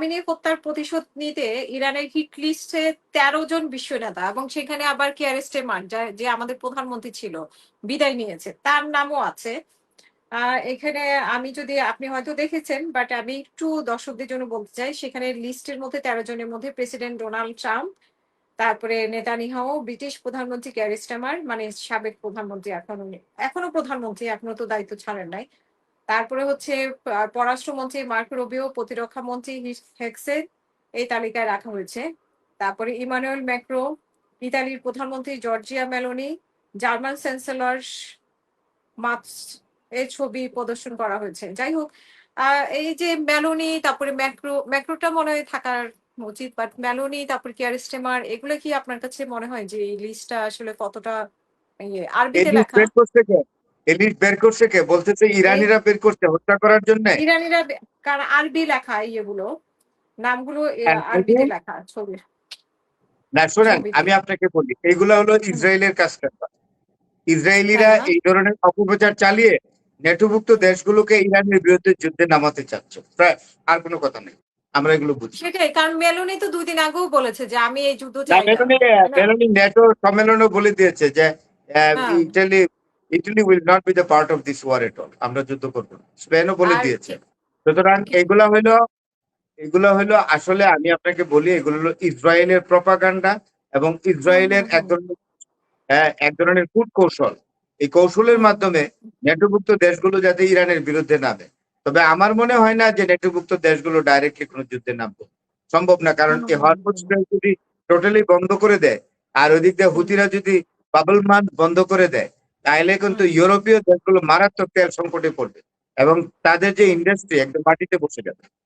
Khamenei হত্যার প্রতিশোধ নিতে ইরানের হিট লিস্টে ১৩ জন বিশ্ব নেতা এবং সেখানে আবার কেয়ার স্টেমার যে আমাদের প্রধানমন্ত্রী ছিল, বিদায় নিয়েছে। তার নামও আছে। আ এখানে আমি যদি আপনি হয়তো দেখেছেন, বাট আমি একটু দর্শকদের জন্য বলতে চাই। সেখানে লিস্টের মধ্যে ১৩ জনের মধ্যে প্রেসিডেন্ট ডোনাল্ড ট্রাম্প, তারপরে নেতানিয়াহু, ব্রিটিশ প্রধানমন্ত্রী কেয়ার স্টারমার মানে সাবেক প্রধানমন্ত্রী এখনো প্রধানমন্ত্রী, এখনো তো দায়িত্ব ছাড়েন নাই। তারপরে হচ্ছে পররাষ্ট্রমন্ত্রী মার্ক রুবিও, প্রতিরক্ষা মন্ত্রী হেক্সেন এই তালিকায় রাখা হয়েছে। তারপরে ইমানুয়েল ম্যাক্রো, ইতালির প্রধানমন্ত্রী Giorgia Meloni, German chancellor marks এর ছবি প্রদর্শন করা হয়েছে। যাই হোক, এই যে মেলোনি, তারপরে ম্যাক্রোটা মনে হয় থাকার উচিত, বাট মেলোনি, তারপরে কেয়ার স্টেমার এগুলো কি আপনার কাছে মনে হয় যে এই লিস্টটা আসলে কতটা এই আরবিতে লিস্ট লেখা? বের করছে কে? এই লিস্ট বের করছে কে? বলতেছে এই ইরানিরা বের করছে হত্যা করার জন্য। ইরানিরা কারণ আরবি লেখা ইয়েগুলো, নামগুলো এই যে আরবিতে লেখা না, শোনেন ছবিতে। আমি আপনাকে বলি, এইগুলা হলো হুম, ইসরায়েলের কাজ। তাই ইসরায়েলিরা না? এই ধরনের অপপ্রচার চালিয়ে নেটোভুক্ত হুম। দেশগুলোকে ইরানের বিরুদ্ধে যুদ্ধে নামাতে চাচ্ছে, প্রায়। আর কোনো কথা নেই, আমরা এগুলো বুঝি। সেটাই, কারণ মেলোনি তো ২ দিন আগেও বলেছে যে আমি এই যুদ্ধ না, চাই না। মেলোনি তাই না? মেলোনি ন্যাটো সম্মেলনে বলে দিয়েছে যে হ্যাঁ। Italy Italy will not be the part of this war at all, আমরা যুদ্ধ করবো না, স্পেনও বলে আর দিয়েছে। সুতরাং কি এগুলো হলো আসলে আমি আপনাকে বলি, এগুলো হলো ইসরায়েলের প্রপাগান্ডা এবং হুম, ইসরায়েলের হুম, হুম। এক ধরনের কূটকৌশল। এই কৌশলের হুম, মাধ্যমে নেটোভুক্ত দেশগুলো যাতে ইরানের বিরুদ্ধে নামে। তবে আমার মনে হয় না যে নেটোভুক্ত দেশগুলো ডাইরেক্টলি কোনো যুদ্ধে নামবে, সম্ভব না। কারণ হুম, এই হুম, হরমুজ স্ট্রাইক যদি টোটালি বন্ধ করে দেয়, আর ওইদিক দিয়ে হুম, হুতিরা যদি বাবল মান্থ বন্ধ করে দেয়, তাহলে কিন্তু হুম। ইউরোপীয় দেশগুলো মারাত্মক তেল সংকটে পড়বে এবং তাদের যে ইন্ডাস্ট্রি একদম মাটিতে বসে যাবে।